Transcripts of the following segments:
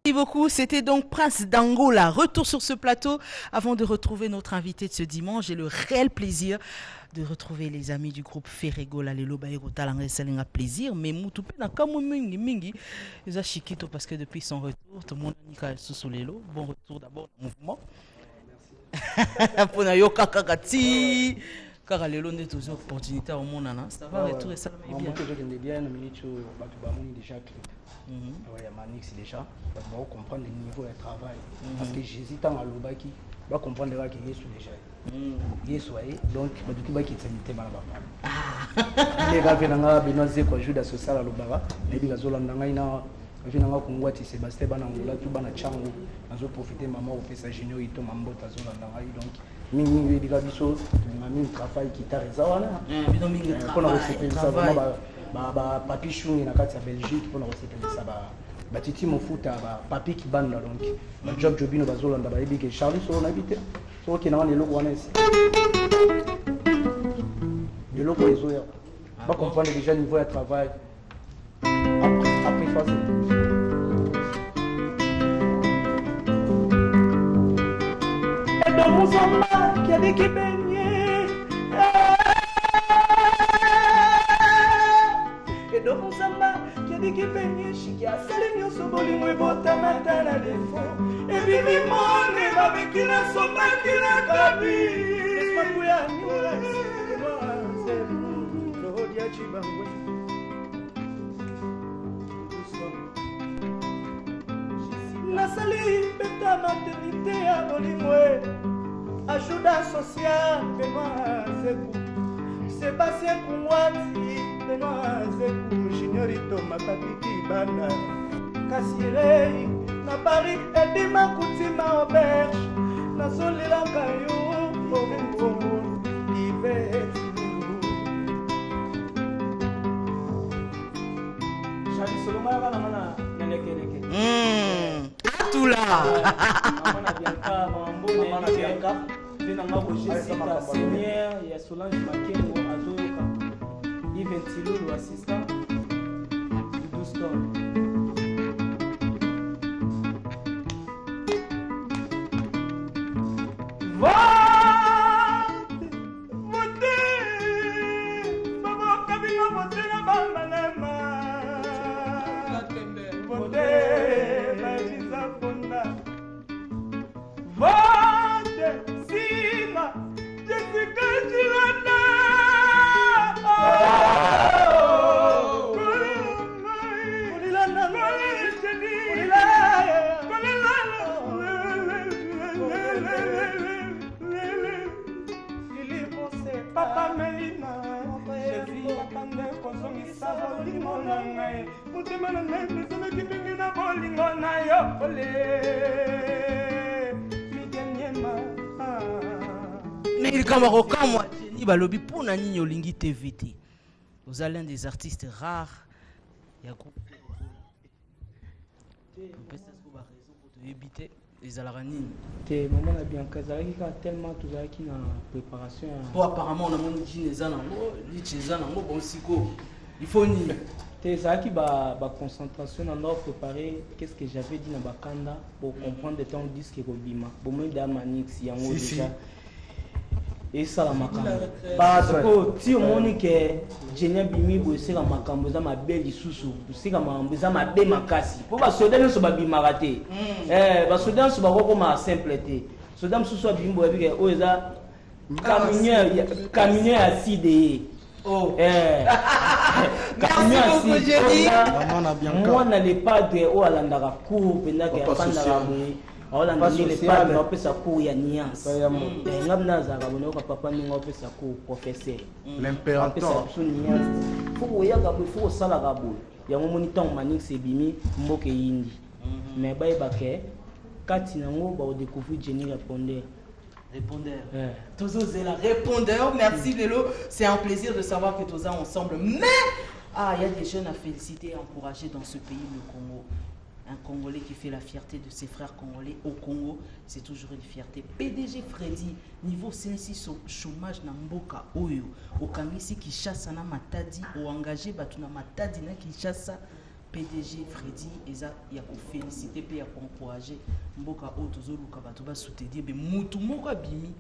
Merci beaucoup. C'était donc Prince d'Angola. Retour sur ce plateau. Avant de retrouver notre invité de ce dimanche, j'ai le réel plaisir de retrouver les amis du groupe Ferregola. Les Lobaïro Talanga Salinga plaisir. Mais Moutoupe n'a qu'à Mingi Mingi. Ils ont chiquito parce que depuis son retour, tout le monde a Nika sous les lots. Bon retour d'abord au mouvement. Pour Nayo Kakagati. Car à l'élo, on a toujours opportunité au monde. Ça va, retour et ça va bien. Il y a Manix déjà, on va comprendre le niveau de travail. Parce que j'hésite à l'Obaki, on va comprendre qu'il y a déjà. Il est soigné, donc je vais quitter le thème. Les gars viennent à Benoît Zeko, joue d'associer à l'Obara, les gars Zolandanga, viennent à Kongwati, Sébastien Banangola, tout Banachango, on va profiter de maman au Pessa Junior, il tombe en botte à Zolandanga, donc. Mingi les gars biso, mami travail qui t'a réservé. Bino mingi travail. Papi chou na kati ya Belgique pour recevoir ça ba titi mo futa ba papi qui banda donc ba job jobino bazolanda ba ebike Charlie so na bité so ki na lelo wana ici lelo ko ezoya ba comprendre déjà niveau de travail après facile. Et dans mon samba qui a des qui Domo samba qui dit qu'il peine chic a salinho soboli moi bota mata na defo e bibi mone va bekina soba kina kabi espa kuya nyula no se no dia chibangwe na sali beta maternité ya bolimwe ajuda social Benoît Zekou Sébastien Kouati Benoît Zekou Juniorito Makapiki Bana Kassirei na Paris Edima Koutima Auberge na Solilanga yo Bongo Yvette Charlie Solomon na Neleke tout là Maman Bianca Maman Bianca Nanga Jessica Seigneur ya Solange Makengo azoyoka Yves Tilulu assistant du Stone. Mais il Camaro quand moi Jenny balobi pour na nini olingi TVT. Vous êtes l'un des artistes rares. Il y a groupe. Peut-être que la raison pour te éviter les alaranines. T'es maman a bien casé tellement tout ça qui na préparation. Bon apparemment on a mon dit les anango, dit les anango bon siko. Il faut ni. T'es ça qui ba concentration on doit préparer qu'est-ce que j'avais dit na bakanda pour comprendre de ton disque Robima. Bon moi da Manix yango déjà. Et ça la makambo parce que si on dit que Genia Bimi bosse la makambo za mabeli susu c'est comme makambo ma be makasi pour ba soda so ba bimarate ba soda so ba ko ma simpleté soda susu bimbo e bi o eza camion acide oh camion acide moi na le padre o alandaka cour pendant que afanda Ola ndile padre na pesa cours ya nuance. Ngabna za kabone ko papa ninga pesa cours professeur. L'impérateur. Faut yaga faut sala gabo. Ya ngomoni tant manix ebimi mboke yindi. Mais baibake kati nango ba découvrir Jenny répondeur. Répondeur. Tozo Zela répondeur. Merci Lelo, c'est un plaisir de savoir que tous ensemble. Mais il y a des jeunes à féliciter et à encourager dans ce pays, le Congo. Un Congolais qui fait la fierté de ses frères congolais au Congo, c'est toujours une fierté. PDG Freddy, niveau sensi chômage na mboka oyo, okangisi Kinshasa na matadi, o engagé batu na matadi na Kinshasa, PDG Freddy eza ya ko féliciter pe ya ko encourager mboka otozo luka bato ba soutenir be mutu moko abimi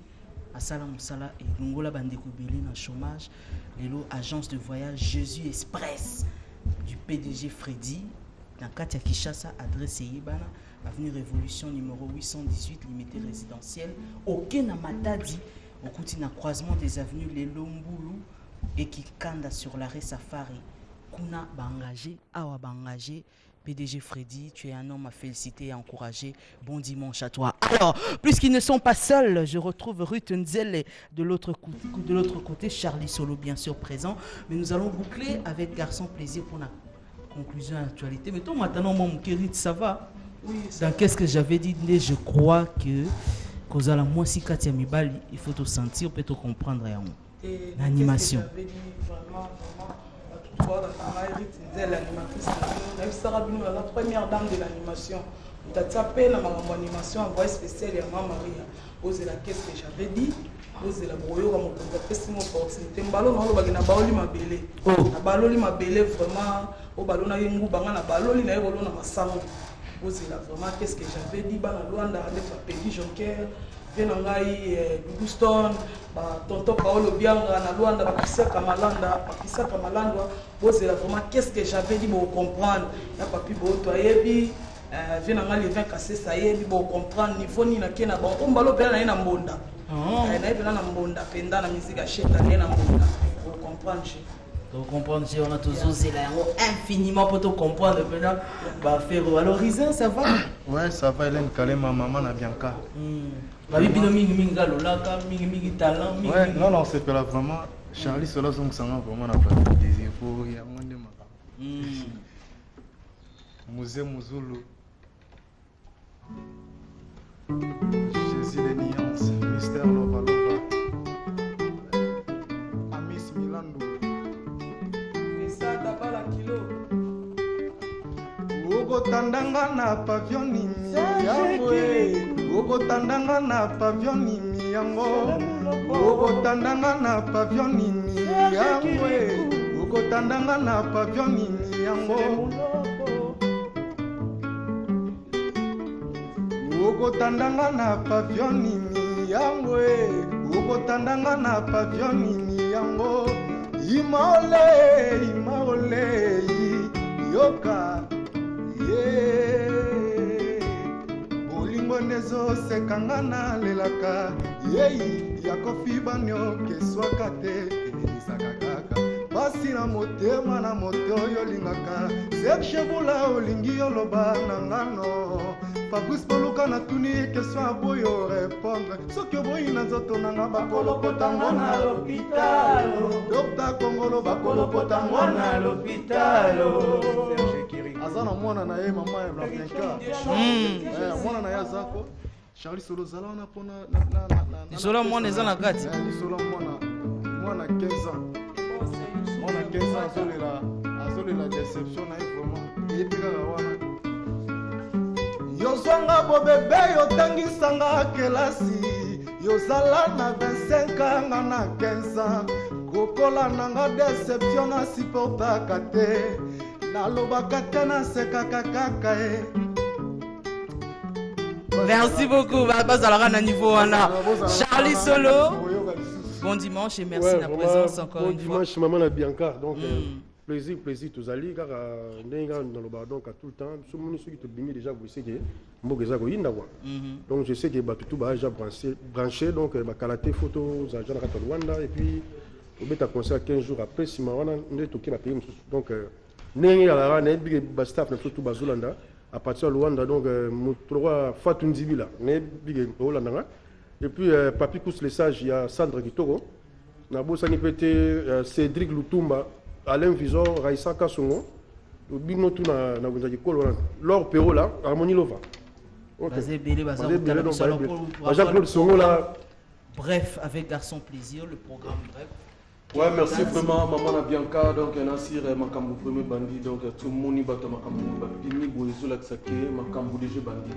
asala musala et longola bandeko belé na chômage lelo agence de voyage Jésus Express du PDG Freddy dans Katia Kishasa adresse yebana avenue Révolution numéro 818 limité résidentiel Okena Matadi au na croisement des avenues Lelombulu et Kikanda sur l'arrêt Safari kuna bangagé awa bangagé PDG Freddy, tu es un homme à féliciter et à encourager. Bon dimanche à toi. Alors, puisqu'ils ne sont pas seuls, je retrouve Ruth Nzele de l'autre côté, Charlie Solo bien sûr présent. Mais nous allons boucler avec Garçon Plaisir pour la conclusion de l'actualité. Mais toi maintenant, mon Kérit, ça va? Oui. Dans qu'est-ce que j'avais dit? Je crois que Kozala moi si Katia Mibali, il faut te sentir, peut te comprendre l'animation. L'animatrice, la première dame de l'animation. Tu as tapé dans ma animation en voix spéciale à Maman Maria. Osez la qu'est-ce que j'avais dit. Osez la broyo comme on a fait mon opportunité. Mbalo na lo na baoli mabele. Na baloli mabele vraiment au ballon na yengu banga na baloli na yolo na masango. Osez la vraiment qu'est-ce que j'avais dit bana Luanda avec la petit Jonker. Venangai Guston ba tonton Paolo Bianga na Luanda ba Kisaka Malanda bozela vraiment qu'est-ce que j'avais dit pour comprendre na papi bo to ayebi venangai le 20 cassé ça yebi pour comprendre niveau ni na kena ba ombalo pela na mbonda na pela na mbonda penda na musique acheta na mbonda pour comprendre. Pour comprendre, on a toujours infiniment pour te comprendre. Bah, faire valoriser, ça va? Ouais, ça va, Hélène Kalema, maman na Bianca. Ouais, non, c'est que là vraiment, Charlie Sola Zong Sanga vraiment n'a pas de désir pour y avoir des marins. Musée Mouzoulou. Jésus les nuances, mystère Lova Lova. Amis Milando. Okotandanga na pavillon nimi yango okotandanga na pavillon nimi yango okotandanga na pavillon nimi yango okotandanga na pavillon nimi yango okotandanga na pavillon nimi yango okotandanga na pavillon nimi yango imaole yoka bolingo nezo sekanga na lelaka yei ya kofi banyo keswaka te elelisaka kaka pasi na motema na moto oyo olingaka sekshebula olingi oloba na ngano Fabrice Boluka na tuni question aboyo répondre soki oboyi na nzoto nanga bakolokotango na l'hôpital Dr Kongolo bakolokotango na l'hôpital aza na mwana na ye mama ya Blanca mwana na ye azako Charlie Solo zala wana mpona lisolo mwana eza na kati lisolo mwana 15 ans mwana 15 ans azolela déception na ye vraiment yebi kaka wana yozwanga bobebe yotangisanga kelasi yozala na 25 anga na 15 kokola nanga déception na supportaka te nalobaka te nasekaka kaka e. Merci beaucoup. Bazalaka na niveau wana. Charlie Solo. Bon dimanche et merci de la présence encore bon une fois. Bon dimanche maman na Bianca donc plaisir tous allés car ndenga dans le bar donc à tout le temps ce monde ceux qui te bimi déjà vous savez que mbogeza ko yinda quoi. Donc je sais que ba tout ba déjà branché donc ba kalaté photos agent na Rwanda et puis au beta concert 15 jours après si mawana ndé toké ba pays donc ndenga la rana bi ba staff na tout bazulanda à partir de Rwanda donc mutroa Fatou Nzibila né bi Holanda et puis Papi Kous les sages il y a Sandra Kitoko na bosani pété Cédric Lutumba Alain Visor Raissa Kasongo bino tu na gonza kolo Laure Perro là Harmonie Lova. OK. Jean-Claude Songo là. Bref, avec Garçon Plaisir, le programme bref. Ouais, merci vraiment maman na Bianca donc Nasir makambu premier bandi donc tout le monde bato makambu bapini boyezo la tsake makambu déjà bandi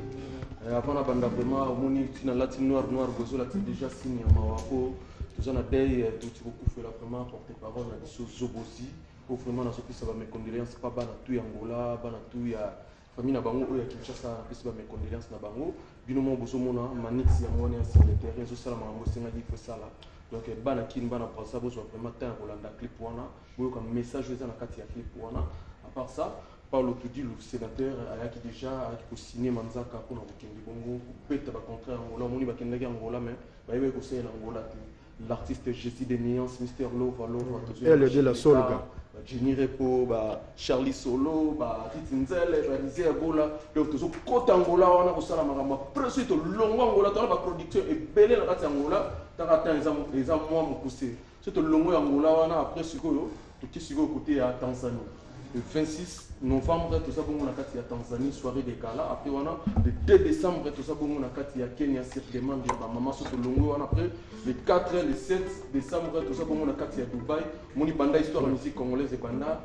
avant na banda vraiment moni tina latin noir boyezo la déjà signe mawako tozana day tout beaucoup fait la vraiment porter parole na biso zobosi pour vraiment na soki ça va mes condoléances pas bana tout ya Angola bana tout ya famille na bango oyo Kinshasa pesi ba mes condoléances na bango bino mo boso mona manix ya mona ya sur le terrain so sala makambo senga di ko sala donc bana kin bana pensa boso vraiment temps kolanda clip wana boyo comme message eza na kati ya clip wana à part ça Paulo Tudi le sénateur ayaki déjà ayaki signer manzaka pour na bokendi bongo peta ba contrat Angola moni ba kendaki Angola mais ba yebe ko sala Angola l'artiste Jessie de Nuance Mister Lova elle est de la Solga Jenny Repo, Charlie Solo, Ritinzele, Rizé Ebola, donc tous côté Angola, on a aussi la marama. Presque tout longo Angola, dans la production est belle la carte Angola, dans la temps les mois m'ont poussé. C'est tout longo Angola, on a après Sugo, tout qui Sugo côté à Tanzanie. Le 26 novembre, tout ça, on a carte à Tanzanie, soirée des galas. Après, on a le 2 décembre, tout ça, on a carte à Kenya, cette demande de maman, surtout longo, on a après le 4 et le 7 décembre, tout ça, on a carte à Dubaï. Mon banda histoire de la musique congolaise et banda.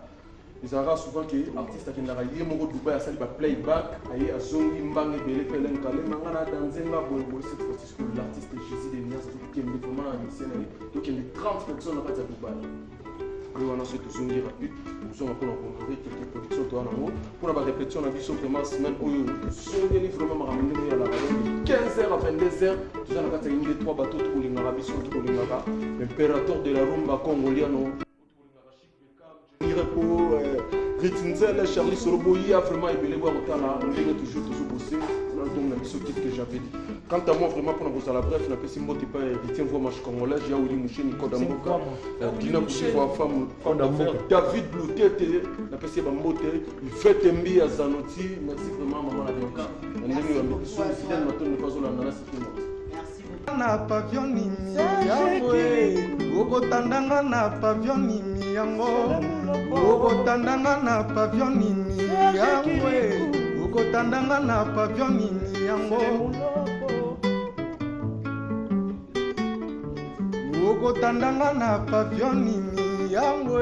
Ils ont souvent que l'artiste qui n'a pas lié mon Dubaï a sali playback, aïe à Zongi Mbang et Belé Pelen Kalé, Mangana Danzenga Boy, cette fois-ci que l'artiste Jésus de Nias, qui est vraiment un lycéen, donc il y a 30 personnes à Dubaï. Et on a ce Zongi rapide, nous sommes encore en honoré quelques productions toi en amour. Pour la répétition, on a vu sur vraiment semaine où Zongi vraiment m'a ramené à la radio de 15h à 22h. Tout ça, on a gagné 3 bateaux de l'Arabie Saoudite, l'impérateur de la rumba congolienne. Pour Ritinzel, Charlie Solobo, il y a vraiment ébélé voir autant là, on est toujours bossé, on a donc la mission que j'avais dit. Quant à moi, vraiment, pour nous à la bref, on a fait 6 mots, tu peux Ritien voir match congolais, j'ai Ouli Mouché, Nico Damboka, Dina Mouché, femme d'affaires, David Bloutet, on a fait Bambote, il fait Tembi à Zanotti, merci vraiment, maman la Bianca, on est venu à nous, fidèle, maintenant, nous faisons la nana, c'est tout. Na pavillon nimi yango okotandanga na pavillon nimi yango okotandanga na pavillon nimi yango okotandanga na pavillon nimi yango okotandanga na pavillon nimi yango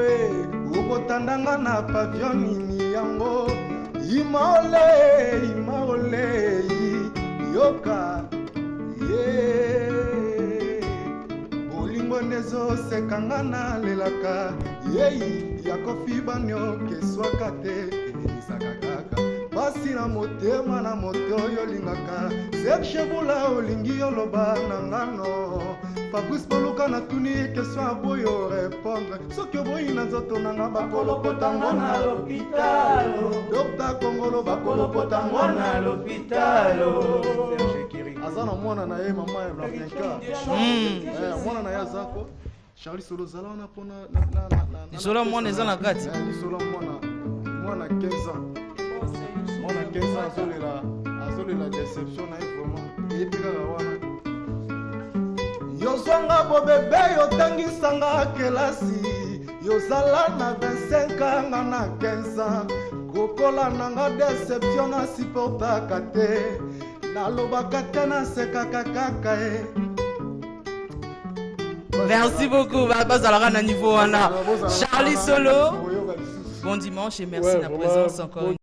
okotandanga na pavillon nimi yango imaole yoka bolingo nezosekanga nalelaka yei yakofi banyo keswaka te enisaka kaka pasi na motema na moto oyo olingaka Serge Bula olingi oloba na ngano Fabrice Poluka na tuni question aboyo répondre soki oboyi na nzoto nanga bakolopotango na l'hôpitalo Dr Kongolo bakolopotango na l'hôpitalo aza na mwana na ye mama ya Blanca mwana na ye azako Charlie Solo zala wana mpona lisolo mwana eza na kati lisolo mwana 15 ans mwana 15 ans azolela déception na ye vraiment eyebi kaka wana yozwanga bobebe yotangisanga kelasi yozala na 25 ans nga na 15 ans kokola nanga déception na supportaka te nalobaka te nasekaka kaka e. Merci beaucoup. Bazalaka na niveau wana. Charlie Solo. Bon dimanche et merci de la présence encore.